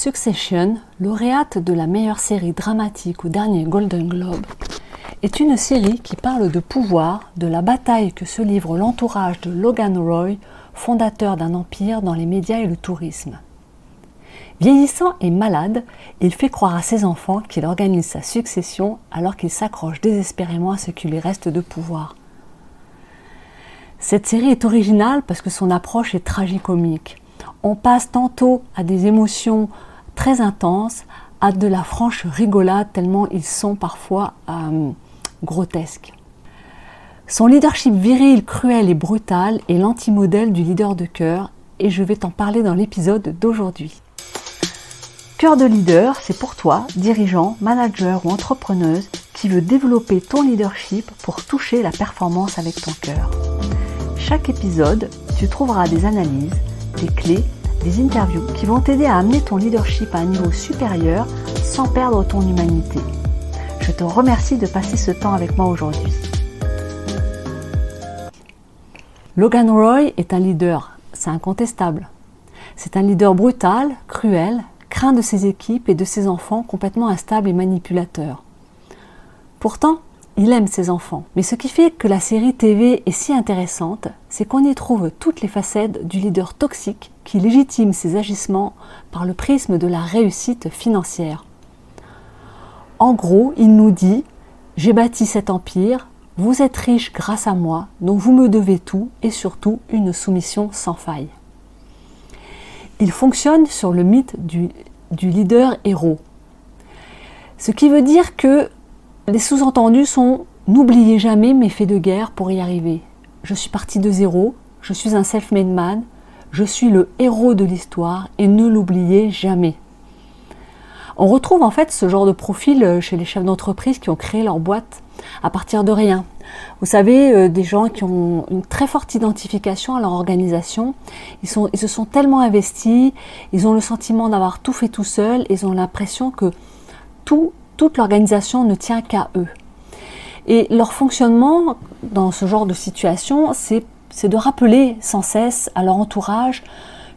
Succession, lauréate de la meilleure série dramatique au dernier Golden Globe, est une série qui parle de pouvoir, de la bataille que se livre l'entourage de Logan Roy, fondateur d'un empire dans les médias et le tourisme. Vieillissant et malade, il fait croire à ses enfants qu'il organise sa succession alors qu'il s'accroche désespérément à ce qui lui reste de pouvoir. Cette série est originale parce que son approche est tragicomique. On passe tantôt à des émotions très intenses, à de la franche rigolade tellement ils sont parfois grotesques. Son leadership viril, cruel et brutal est l'antimodèle du leader de cœur et je vais t'en parler dans l'épisode d'aujourd'hui. Cœur de leader, c'est pour toi, dirigeant, manager ou entrepreneuse qui veut développer ton leadership pour toucher la performance avec ton cœur. Chaque épisode, tu trouveras des analyses, des clés, des interviews qui vont t'aider à amener ton leadership à un niveau supérieur sans perdre ton humanité. Je te remercie de passer ce temps avec moi aujourd'hui. Logan Roy est un leader, c'est incontestable. C'est un leader brutal, cruel, craint de ses équipes et de ses enfants complètement instables et manipulateurs. Pourtant, il aime ses enfants. Mais ce qui fait que la série TV est si intéressante, c'est qu'on y trouve toutes les facettes du leader toxique qui légitime ses agissements par le prisme de la réussite financière. En gros, il nous dit « J'ai bâti cet empire, vous êtes riche grâce à moi, donc vous me devez tout et surtout une soumission sans faille. » Il fonctionne sur le mythe du leader héros. Ce qui veut dire que les sous-entendus sont « N'oubliez jamais mes faits de guerre pour y arriver. Je suis parti de zéro, je suis un self-made man, je suis le héros de l'histoire et ne l'oubliez jamais. » On retrouve en fait ce genre de profil chez les chefs d'entreprise qui ont créé leur boîte à partir de rien. Vous savez, des gens qui ont une très forte identification à leur organisation, ils se sont tellement investis, ils ont le sentiment d'avoir tout fait tout seuls, ils ont l'impression que toute l'organisation ne tient qu'à eux. Et leur fonctionnement dans ce genre de situation, c'est de rappeler sans cesse à leur entourage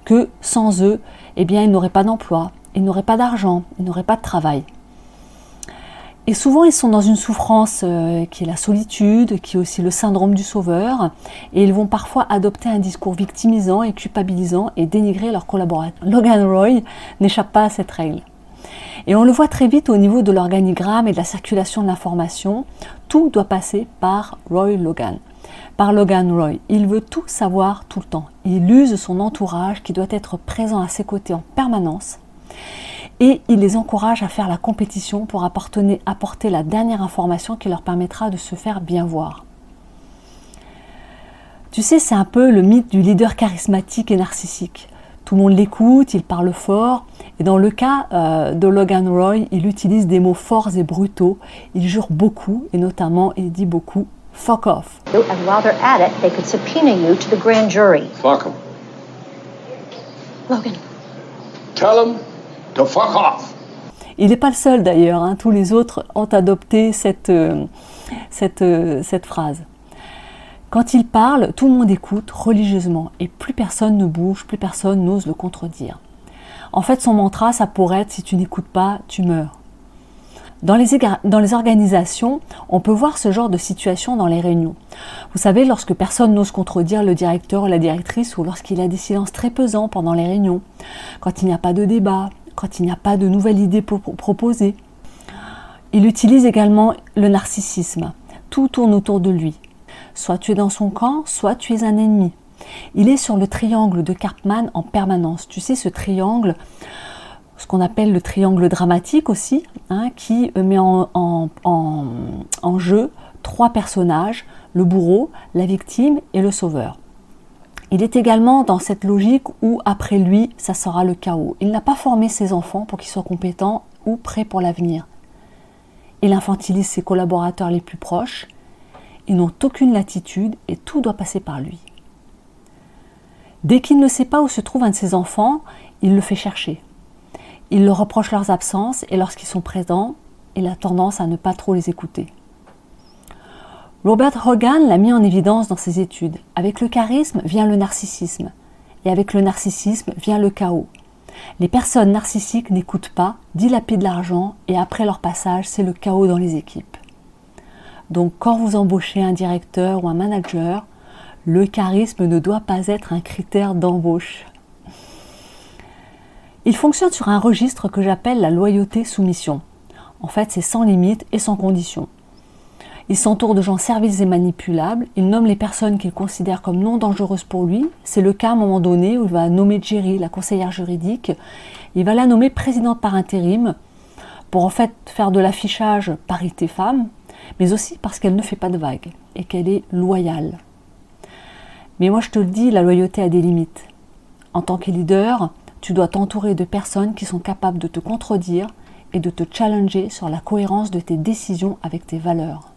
que sans eux, eh bien, ils n'auraient pas d'emploi, ils n'auraient pas d'argent, ils n'auraient pas de travail. Et souvent, ils sont dans une souffrance qui est la solitude, qui est aussi le syndrome du sauveur, et ils vont parfois adopter un discours victimisant et culpabilisant et dénigrer leurs collaborateurs. Logan Roy n'échappe pas à cette règle. Et on le voit très vite au niveau de l'organigramme et de la circulation de l'information. Tout doit passer par Roy Logan, par Logan Roy. Il veut tout savoir tout le temps. Il use son entourage qui doit être présent à ses côtés en permanence. Et il les encourage à faire la compétition pour apporter la dernière information qui leur permettra de se faire bien voir. Tu sais, c'est un peu le mythe du leader charismatique et narcissique. Tout le monde l'écoute, il parle fort. Et dans le cas de Logan Roy, il utilise des mots forts et brutaux. Il jure beaucoup et notamment, il dit beaucoup « fuck off ». And while they're at it, they could subpoena you to the grand jury. Fuck 'em. Logan. Tell 'em to fuck off. Il n'est pas le seul d'ailleurs, hein. Tous les autres ont adopté cette phrase. Quand il parle, tout le monde écoute religieusement et plus personne ne bouge, plus personne n'ose le contredire. En fait, son mantra, ça pourrait être « si tu n'écoutes pas, tu meurs ». Dans les organisations, on peut voir ce genre de situation dans les réunions. Vous savez, lorsque personne n'ose contredire le directeur ou la directrice ou lorsqu'il y a des silences très pesants pendant les réunions, quand il n'y a pas de débat, quand il n'y a pas de nouvelles idées proposées. Il utilise également le narcissisme. Tout tourne autour de lui. Soit tu es dans son camp, soit tu es un ennemi. Il est sur le triangle de Karpman en permanence. Tu sais, ce triangle, ce qu'on appelle le triangle dramatique aussi, hein, qui met en jeu trois personnages, le bourreau, la victime et le sauveur. Il est également dans cette logique où, après lui, ça sera le chaos. Il n'a pas formé ses enfants pour qu'ils soient compétents ou prêts pour l'avenir. Il infantilise ses collaborateurs les plus proches. Ils n'ont aucune latitude et tout doit passer par lui. Dès qu'il ne sait pas où se trouve un de ses enfants, il le fait chercher. Il leur reproche leurs absences et lorsqu'ils sont présents, il a tendance à ne pas trop les écouter. Robert Hogan l'a mis en évidence dans ses études. Avec le charisme vient le narcissisme. Et avec le narcissisme vient le chaos. Les personnes narcissiques n'écoutent pas, dilapident l'argent et après leur passage, c'est le chaos dans les équipes. Donc quand vous embauchez un directeur ou un manager, le charisme ne doit pas être un critère d'embauche. Il fonctionne sur un registre que j'appelle la loyauté-soumission. En fait, c'est sans limite et sans condition. Il s'entoure de gens serviles et manipulables, il nomme les personnes qu'il considère comme non dangereuses pour lui. C'est le cas à un moment donné où il va nommer Jerry, la conseillère juridique. Il va la nommer présidente par intérim pour en fait faire de l'affichage parité femme, mais aussi parce qu'elle ne fait pas de vagues et qu'elle est loyale. Mais moi je te le dis, la loyauté a des limites. En tant que leader, tu dois t'entourer de personnes qui sont capables de te contredire et de te challenger sur la cohérence de tes décisions avec tes valeurs.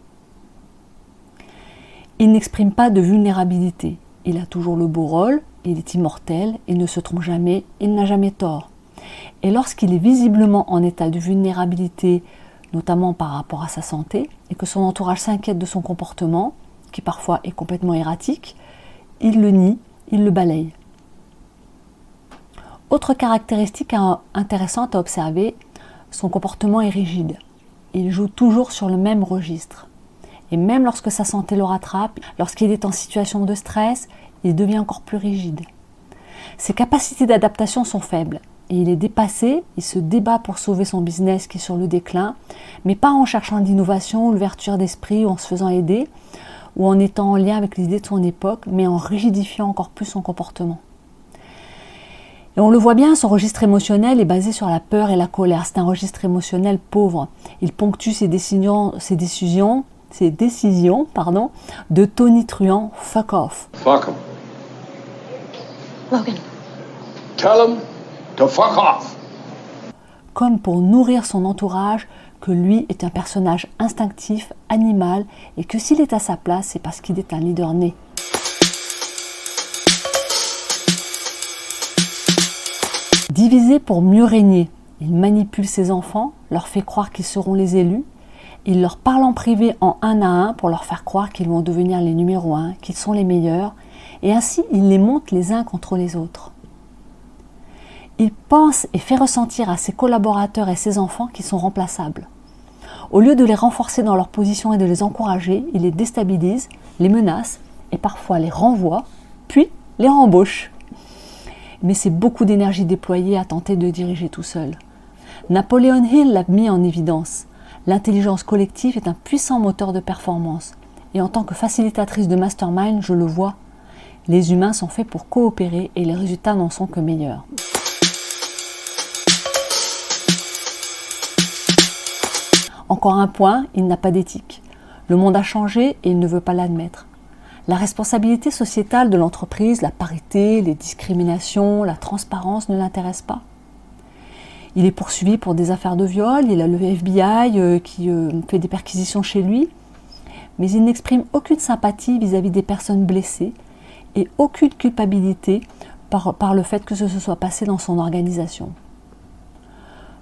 Il n'exprime pas de vulnérabilité. Il a toujours le beau rôle, il est immortel, il ne se trompe jamais, il n'a jamais tort. Et lorsqu'il est visiblement en état de vulnérabilité, notamment par rapport à sa santé, et que son entourage s'inquiète de son comportement, qui parfois est complètement erratique, il le nie, il le balaye. Autre caractéristique intéressante à observer, son comportement est rigide. Il joue toujours sur le même registre. Et même lorsque sa santé le rattrape, lorsqu'il est en situation de stress, il devient encore plus rigide. Ses capacités d'adaptation sont faibles. Et il est dépassé, il se débat pour sauver son business qui est sur le déclin, mais pas en cherchant l'innovation ou l'ouverture d'esprit ou en se faisant aider, ou en étant en lien avec les idées de son époque, mais en rigidifiant encore plus son comportement. Et on le voit bien, son registre émotionnel est basé sur la peur et la colère. C'est un registre émotionnel pauvre. Il ponctue ses décisions de tonitruant « fuck off ». Fuck 'em. Logan. Tell 'em to fuck off. Comme pour nourrir son entourage que lui est un personnage instinctif, animal, et que s'il est à sa place, c'est parce qu'il est un leader né. Divisé pour mieux régner, il manipule ses enfants, leur fait croire qu'ils seront les élus, il leur parle en privé en un à un pour leur faire croire qu'ils vont devenir les numéros 1, qu'ils sont les meilleurs, et ainsi il les monte les uns contre les autres. Il pense et fait ressentir à ses collaborateurs et ses enfants qu'ils sont remplaçables. Au lieu de les renforcer dans leur position et de les encourager, il les déstabilise, les menace et parfois les renvoie, puis les rembauche. Mais c'est beaucoup d'énergie déployée à tenter de diriger tout seul. Napoleon Hill l'a mis en évidence. L'intelligence collective est un puissant moteur de performance. Et en tant que facilitatrice de mastermind, je le vois. Les humains sont faits pour coopérer et les résultats n'en sont que meilleurs. Encore un point, il n'a pas d'éthique. Le monde a changé et il ne veut pas l'admettre. La responsabilité sociétale de l'entreprise, la parité, les discriminations, la transparence ne l'intéressent pas. Il est poursuivi pour des affaires de viol, il a le FBI qui fait des perquisitions chez lui, mais il n'exprime aucune sympathie vis-à-vis des personnes blessées et aucune culpabilité par le fait que ce se soit passé dans son organisation.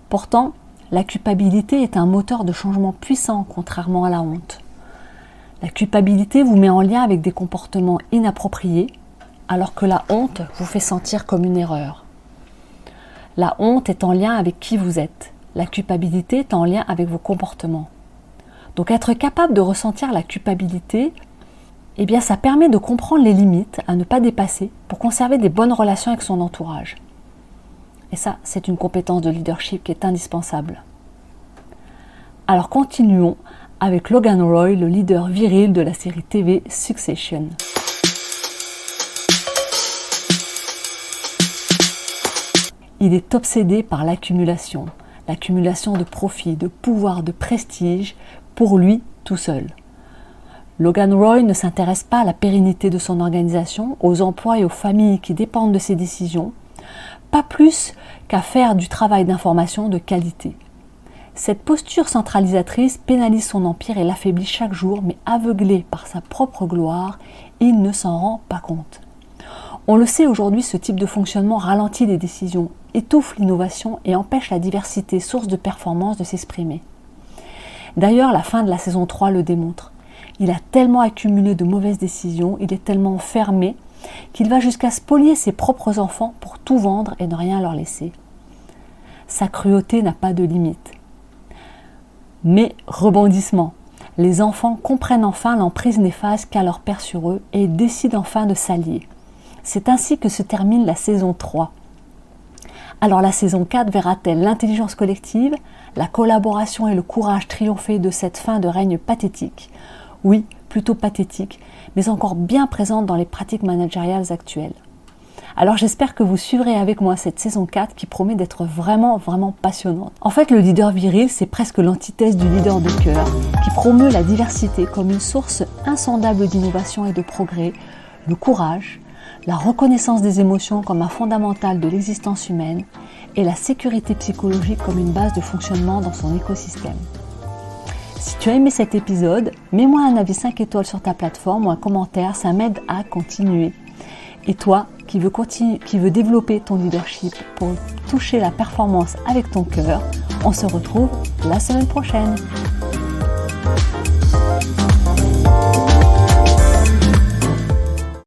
Pourtant, la culpabilité est un moteur de changement puissant, contrairement à la honte. La culpabilité vous met en lien avec des comportements inappropriés, alors que la honte vous fait sentir comme une erreur. La honte est en lien avec qui vous êtes. La culpabilité est en lien avec vos comportements. Donc être capable de ressentir la culpabilité, eh bien ça permet de comprendre les limites à ne pas dépasser pour conserver des bonnes relations avec son entourage. Et ça, c'est une compétence de leadership qui est indispensable. Alors continuons avec Logan Roy, le leader viril de la série TV Succession. Il est obsédé par l'accumulation de profits, de pouvoir, de prestige, pour lui tout seul. Logan Roy ne s'intéresse pas à la pérennité de son organisation, aux emplois et aux familles qui dépendent de ses décisions, pas plus qu'à faire du travail d'information de qualité. Cette posture centralisatrice pénalise son empire et l'affaiblit chaque jour, mais aveuglé par sa propre gloire, il ne s'en rend pas compte. On le sait aujourd'hui, ce type de fonctionnement ralentit les décisions, étouffe l'innovation et empêche la diversité, source de performance, de s'exprimer. D'ailleurs, la fin de la saison 3 le démontre. Il a tellement accumulé de mauvaises décisions, il est tellement fermé, qu'il va jusqu'à spolier ses propres enfants pour tout vendre et ne rien leur laisser. Sa cruauté n'a pas de limite. Mais rebondissement. Les enfants comprennent enfin l'emprise néfaste qu'a leur père sur eux et décident enfin de s'allier. C'est ainsi que se termine la saison 3. Alors la saison 4 verra-t-elle l'intelligence collective, la collaboration et le courage triompher de cette fin de règne pathétique? Oui, plutôt pathétique, mais encore bien présente dans les pratiques managériales actuelles. Alors j'espère que vous suivrez avec moi cette saison 4 qui promet d'être vraiment passionnante. En fait, le leader viril, c'est presque l'antithèse du leader de cœur, qui promeut la diversité comme une source insondable d'innovation et de progrès, le courage, la reconnaissance des émotions comme un fondamental de l'existence humaine et la sécurité psychologique comme une base de fonctionnement dans son écosystème. Si tu as aimé cet épisode, mets-moi un avis 5 étoiles sur ta plateforme ou un commentaire, ça m'aide à continuer. Et toi, qui veux développer ton leadership pour toucher la performance avec ton cœur, on se retrouve la semaine prochaine.